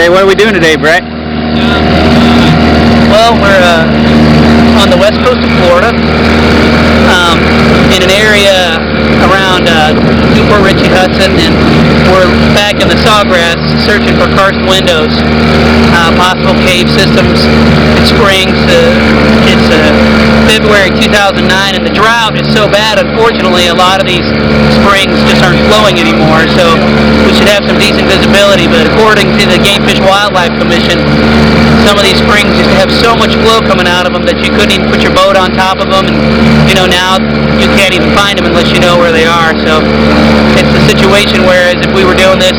Okay, what are we doing today, Brett? Well, we're on the west coast of Florida, in an area around Newport Richey Hudson, and we're back in the sawgrass searching for karst windows, possible cave systems and springs. It's February 2009, and the drought is so bad, unfortunately, a lot of these springs just aren't flowing anymore, so we should have some decent visibility, but according to the Game Fish Wildlife Commission, some of these springs used to have so much flow coming out of them that you couldn't even put your boat on top of them, and now you can't even find them unless you know where they are. So it's a situation whereas if we were doing this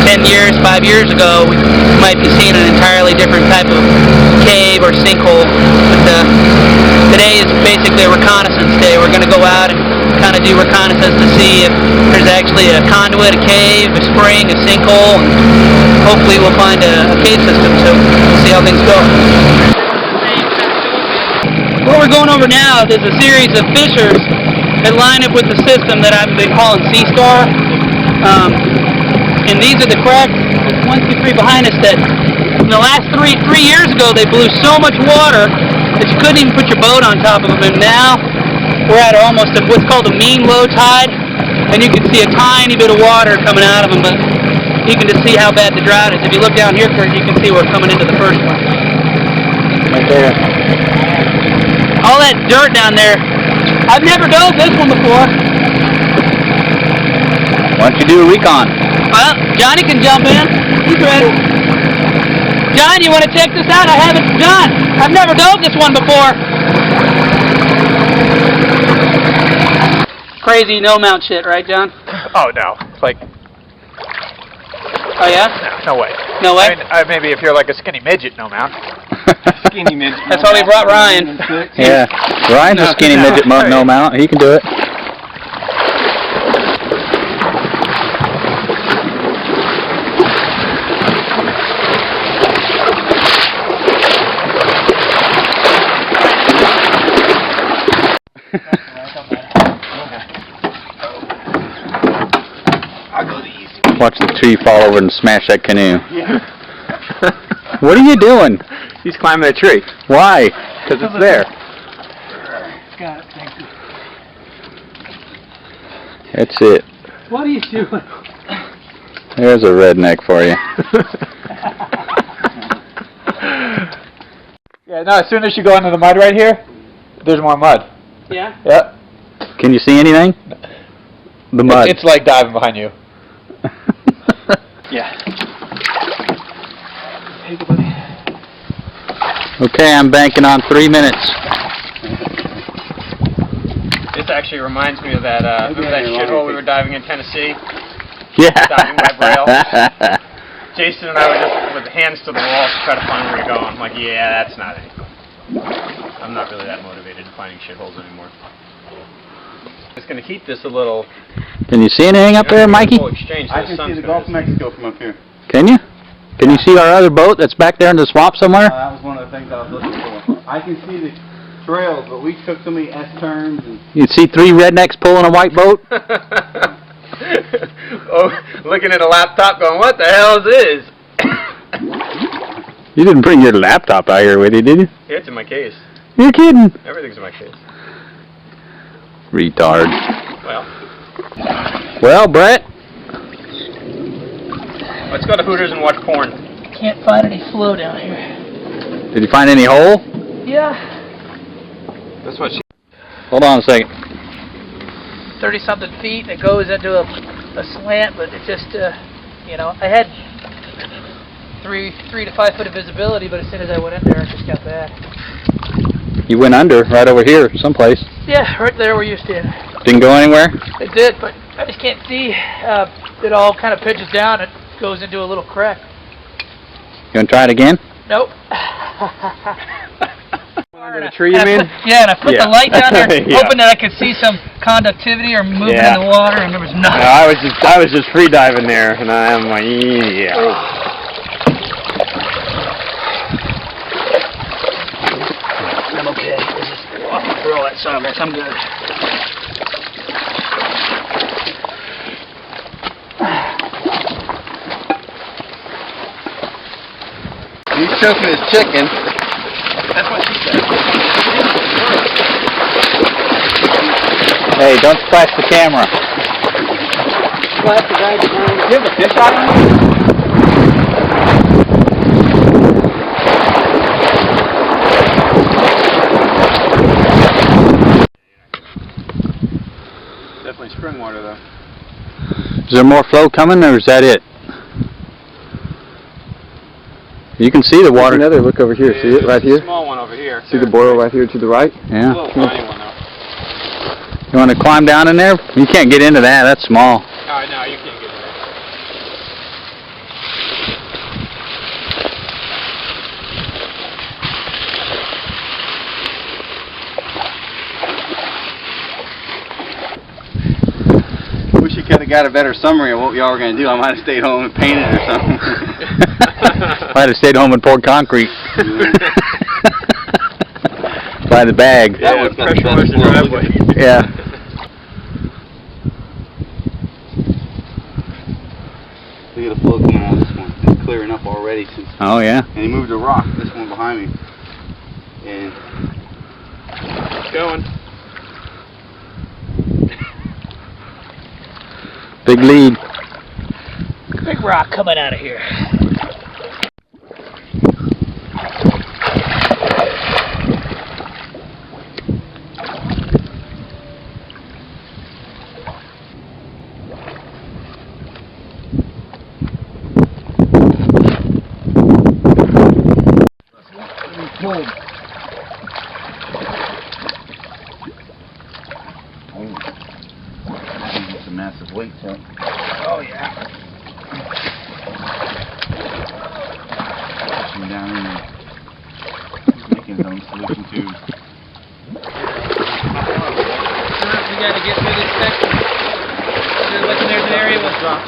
10 years, 5 years ago, we might be seeing an entirely different type of cave or sinkhole. But today is basically a reconnaissance day. We're going to go out and kind of do reconnaissance to see if there's actually a conduit, a cave, a spring, a sinkhole, and hopefully we'll find a cave system. So we'll see how things go. What we're going over now is a series of fissures that line up with the system that I've been calling Sea Star. And these are the cracks, 1, 2, 3 behind us, that in the last three years ago they blew so much water that you couldn't even put your boat on top of them. And now we're at almost what's called a mean low tide, and you can see a tiny bit of water coming out of them, but you can just see how bad the drought is. If you look down here, Curt, you can see we're coming into the first one. Right there. All that dirt down there, I've never dove this one before. Why don't you do a recon? Well, Johnny can jump in. He's ready. John, you want to check this out? I haven't done. I've never dove this one before. Crazy no mount shit, right, John? Oh no, it's like. Oh yeah? No way. No way? I mean, maybe if you're like a skinny midget, no mount. Skinny midget. That's why we brought Ryan. Yeah, Ryan's a skinny midget no mount. He can do it. Watch the tree fall over and smash that canoe. Yeah. What are you doing? He's climbing a tree. Why? Because it's there. Got it, thank you. That's it. What are you doing? There's a redneck for you. Yeah, no, as soon as you go into the mud right here, there's more mud. Yeah? Yep. Can you see anything? The mud. It's like diving behind you. Yeah. Take it, buddy. Okay, I'm banking on 3 minutes. This actually reminds me of that, remember that shithole we were diving in Tennessee? Yeah. Diving by braille. Jason and I were just with hands to the wall to try to find where to go. I'm like, yeah, that's not it. I'm not really that motivated finding shitholes anymore. Just going to keep this a little... Can you see anything up there, Mikey? Exchange, I can see the Gulf of Mexico from up here. Can you? Can you see our other boat that's back there in the swamp somewhere? That was one of the things I was looking for. I can see the trails, but we took so many S-turns and... You see 3 rednecks pulling a white boat? Oh, looking at a laptop going, what the hell is this? You didn't bring your laptop out here with you, did you? Yeah, it's in my case. You're kidding. Everything's in my case. Retard. Well, Brett? let's go to Hooters and watch porn. Can't find any flow down here. Did you find any hole? Yeah. That's what she... Hold on a second. 30-something feet, and it goes into a slant, but it just, I had 3 to 5 foot of visibility, but as soon as I went in there, it just got bad. You went under, right over here, someplace. Yeah, right there where you stand. Didn't go anywhere? It did, but I just can't see. It all kind of pitches down. It goes into a little crack. You want to try it again? Nope. Under the tree, you mean? Yeah, and I put the light down there, Yeah. hoping that I could see some conductivity or movement in the water, and there was nothing. I was just free diving there, and I'm like, yeah. I'm okay. Just throw all that sawgrass. I'm good. He's choking his chicken. That's what she said. Hey, don't splash the camera. Splash the guy behind. Do you have a fish eye on you? Definitely spring water though. Is there more flow coming, or is that it? You can see the water. Another look over here. See it right There's a here? small one over here. See the boil right here to the right? Yeah. A little tiny one though. You want to climb down in there? You can't get into that. That's small. No, you can't get in there. Wish you could have got a better summary of what y'all were going to do. I might have stayed home and painted or something. Might have stayed home and poured concrete. By the bag. That one's got the pressure best washer flow. driveway. Yeah. Look at the flow coming out of this one. It's clearing up already since. Oh, yeah. And he moved a rock, this one behind me. And It's going. Big lead. Big rock coming out of here. it's a massive weight, so. Oh yeah. Pushing down in there. Making his own solution tubes. We got to get through this section. There's an area with rock.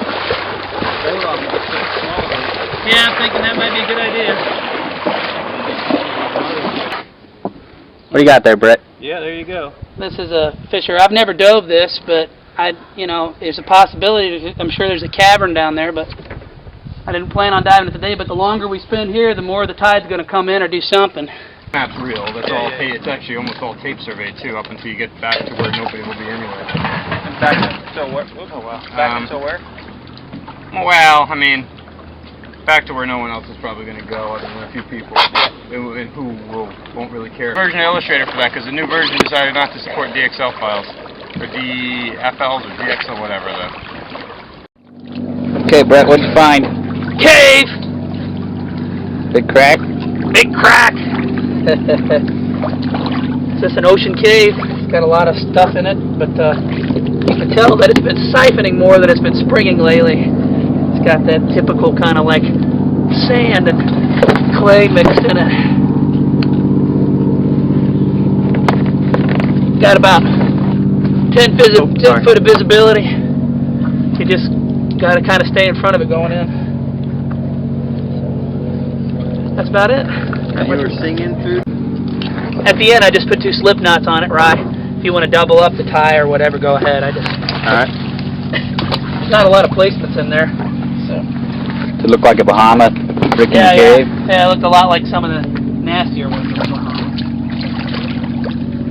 Yeah, I'm thinking that might be a good idea. What do you got there, Brett? Yeah, there you go. This is a fisher. I've never dove this, but there's a possibility. I'm sure there's a cavern down there, but I didn't plan on diving it today. But the longer we spend here, the more the tide's going to come in or do something. Map's real. That's all. It's actually almost all tape surveyed too, up until you get back to where nobody will be anywhere. Back until where? Oh, well. Back until where? Well, I mean, back to where no one else is probably going to go, other than a few people, and who won't really care. Version of Illustrator for that, because the new version decided not to support DXL files, or DFLs, or DXL, whatever. Okay, Brett, what'd you find? Cave! Big crack? Big crack! It's just an ocean cave. It's got a lot of stuff in it, but you can tell that it's been siphoning more than it's been springing lately. It's got that typical kind of like sand and clay mixed in it. Got about 10 foot of visibility. You just got to kind of stay in front of it going in. That's about it. And you were singing through? At the end, I just put 2 slip knots on it, Rye. If you want to double up the tie or whatever, go ahead. Alright. There's not a lot of placements in there. So. Does it look like a Bahama freaking cave? Yeah, it looked a lot like some of the nastier ones.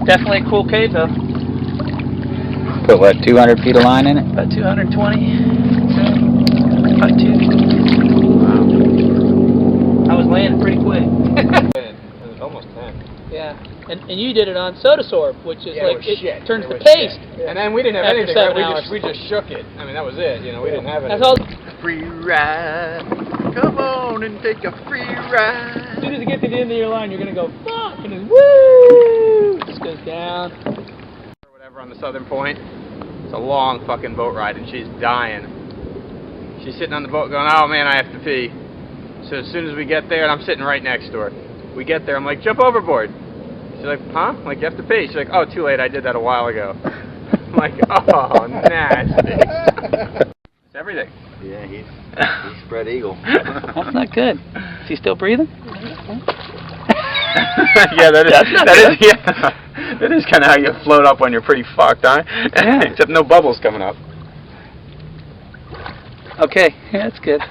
Definitely a cool cave, though. Put what, 200 feet of line in it? About 220. About 2. Wow. I was landing pretty quick. Almost 10. Yeah. And you did it on soda sorb, which is like, it turns to was paste. shit. And then we didn't have After anything. 7 Right? hours. We just shook it. I mean, that was it. You know, we didn't have anything. That's all. Free ride. Come on and take a free ride. As soon as you get to the end of your line, you're going to go, fuck, and then woo! Just goes down. Or whatever on the southern point. It's a long fucking boat ride, and she's dying. She's sitting on the boat going, oh man, I have to pee. So as soon as we get there, and I'm sitting right next to her, we get there, I'm like, jump overboard. She's like, huh? I'm like, you have to pee. She's like, oh, too late, I did that a while ago. I'm like, oh, nasty. It's everything. Yeah, he's spread eagle. That's not good. Is he still breathing? Yeah, that is kind of how you float up when you're pretty fucked, huh? Yeah. Except no bubbles coming up. Okay, yeah, that's good.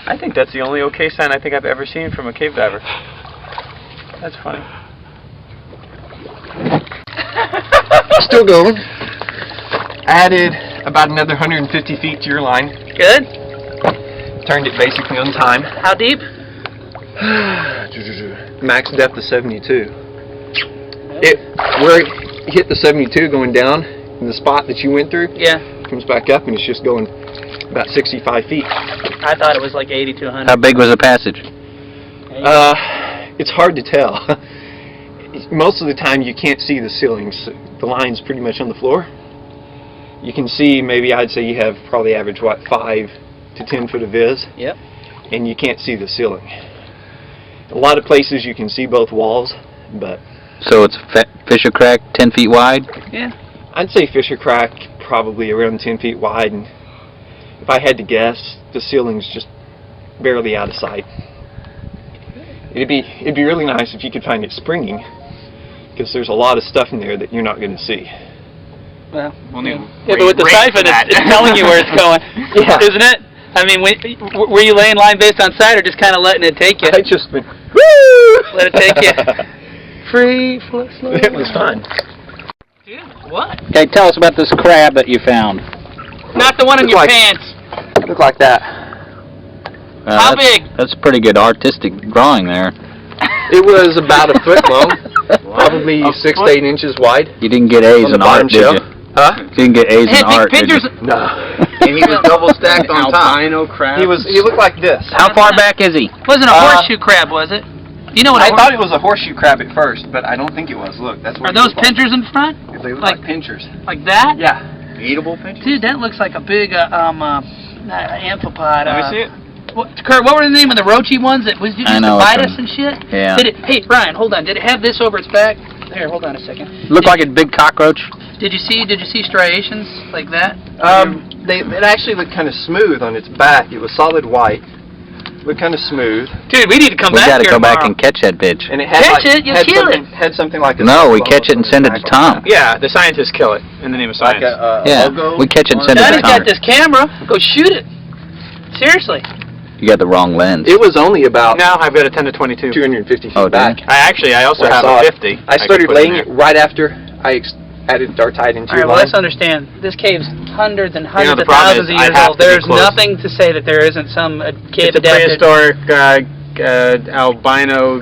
I think that's the only okay sign I think I've ever seen from a cave diver. That's funny. Still going. Added about another 150 feet to your line. Good. Turned it basically on time. How deep? Max depth of 72. Where it hit the 72 going down in the spot that you went through, Yeah. comes back up and it's just going about 65 feet. I thought it was like 80 to 100. How big was the passage? It's hard to tell. Most of the time you can't see the ceilings. The line's pretty much on the floor. You can see, maybe I'd say you have probably average, 5 to 10 foot of viz. Yep. And you can't see the ceiling. A lot of places you can see both walls, but So it's Fisher Crack, 10 feet wide? Yeah. I'd say Fisher Crack probably around 10 feet wide, and if I had to guess, the ceiling's just barely out of sight. It'd be really nice if you could find it springing, because there's a lot of stuff in there that you're not going to see. Well, need yeah, but with the siphon, it's telling you where it's going, Yeah. isn't it? I mean, were you laying line based on sight, or just kind of letting it take you? I just went, woo! Let it take you. Free, flow, slow. It was fun. Dude, what? Okay, tell us about this crab that you found. Not the one in Look your like- pants. Look like that. How that's- big? That's a pretty good artistic drawing there. It was about a foot long, probably 6 to 8 inches wide. You didn't get A's On the in art, bottom did shelf. you? Huh? You didn't get A's Hey, in art, did pictures. you? No. And he was double stacked on top. Albino crab. He looked like this. How far back is he? Wasn't a horseshoe crab, was it? You know what? I thought it was a horseshoe crab at first, but I don't think it was. Look, that's what Are those pinchers in front? They look like- like pinchers. Like that? Yeah. Eatable pinches? Dude, that looks like a big amphipod. Let me see it. Kurt, what were the name of the roachy ones that was used I to know bite which us and shit? Yeah. Hey, Ryan, hold on. Did it have this over its back? Here, hold on a second. Looked like a big cockroach. Did you see striations like that? It actually looked kind of smooth on its back. It was solid white. Looked kind of smooth. Dude, we need to come We back gotta here go back tomorrow. and catch that bitch. And it had Catch like, it, you'll had kill something, had something like a No, we symbol catch it and on send it its to back. Tom. Yeah, the scientists kill it in the name of Like science. a Yeah, logo. we catch it and send it Daddy's to Tom. got this camera. Go shoot it. Seriously. You got the wrong lens. It was only about Now I've got a 10 to 22. 250 feet Oh, back. dang. I also When I have saw a it, 50. I started could put in laying there. it right after I added dartite into All right, your well, line. let's understand. This cave's hundreds and hundreds the of problem thousands is of I'd years have old. to be There's close. nothing to say that there isn't some cave It's a adapted. prehistoric albino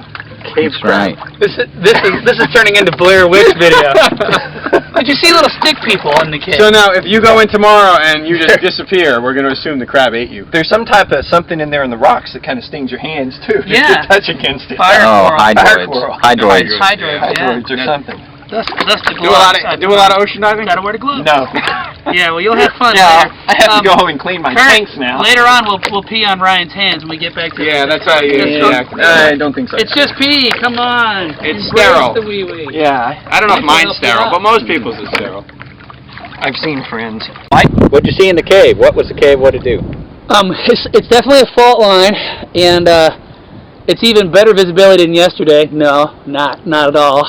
cave That's crab. right. This is turning into Blair Witch video. Did you see little stick people in the cave? So now, if you go in tomorrow and you just disappear, we're going to assume the crab ate you. There's some type of something in there in the rocks that kind of stings your hands too. Yeah. If you touch against it. Fire Oh, coral. hydroids. coral. Hydroids. Hydroids, yeah. Hydroids or something. Dust the Do a lot of ocean diving. Gotta wear the gloves. No. Yeah, well, you'll have fun Yeah, later. I have to go home and clean my Kurt, tanks now. Later on, we'll pee on Ryan's hands when we get back to Yeah, that's how you. Let's go. I don't think so. It's just pee. Come on. It's Embrace sterile. The wee-wee. Yeah, I don't know if mine's Help you sterile, out. but most people's is sterile. I've seen friends. What'd you see in the cave? What was the cave? What'd it do? It's definitely a fault line, and it's even better visibility than yesterday. No, not at all.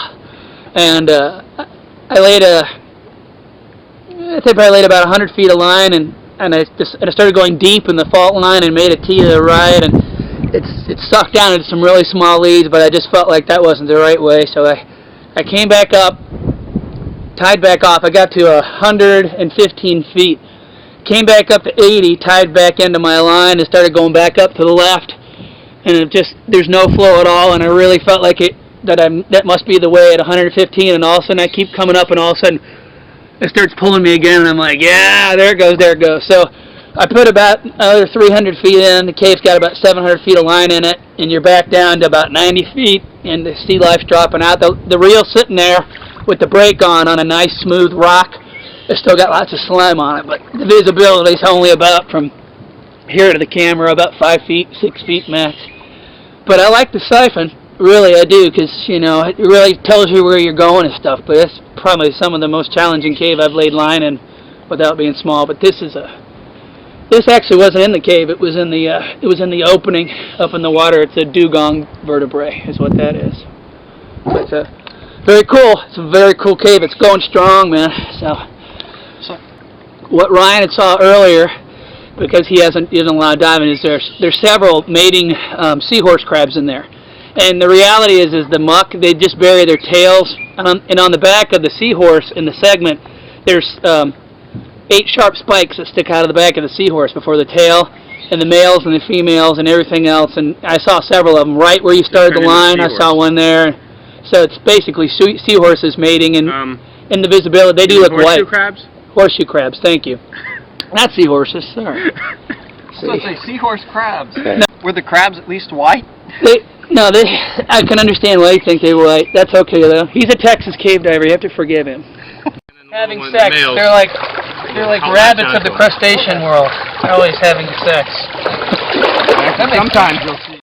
And I think I laid about 100 feet of line, and I started going deep in the fault line and made a tee to the right, and it sucked down into some really small leads, but I just felt like that wasn't the right way, so I came back up, tied back off. I got to 115 feet, came back up to 80, tied back into my line, and started going back up to the left, and there's no flow at all, and I really felt like that must be the way at 115, and all of a sudden I keep coming up, and all of a sudden it starts pulling me again, and I'm like, yeah, there it goes. So I put about another 300 feet in. The cave's got about 700 feet of line in it, and you're back down to about 90 feet, and the sea life's dropping out. The reel's sitting there with the brake on a nice smooth rock. It's still got lots of slime on it, but the visibility's only about from here to the camera, about 5 feet, 6 feet max. But I like the siphon. Really, I do, because, it really tells you where you're going and stuff, but it's probably some of the most challenging cave I've laid line in without being small. But this actually wasn't in the cave. It was in the opening up in the water. It's a dugong vertebrae is what that is. It's very cool. It's a very cool cave. It's going strong, man. So what Ryan had saw earlier, because he isn't allowed diving, is there's several mating seahorse crabs in there. And the reality is the muck, they just bury their tails, and on the back of the seahorse in the segment, there's 8 sharp spikes that stick out of the back of the seahorse before the tail, and the males and the females and everything else. And I saw several of them right where you started the line. I saw one there. So it's basically seahorses mating, and in the visibility, they do look white. Horseshoe crabs? Horseshoe crabs, thank you. Not seahorses, sorry. So say seahorse crabs. Were the crabs at least white? I can understand why you think they were white. That's okay though. He's a Texas cave diver. You have to forgive him. Having sex. They're like rabbits of the crustacean world. They're always having sex. Sometimes you'll see.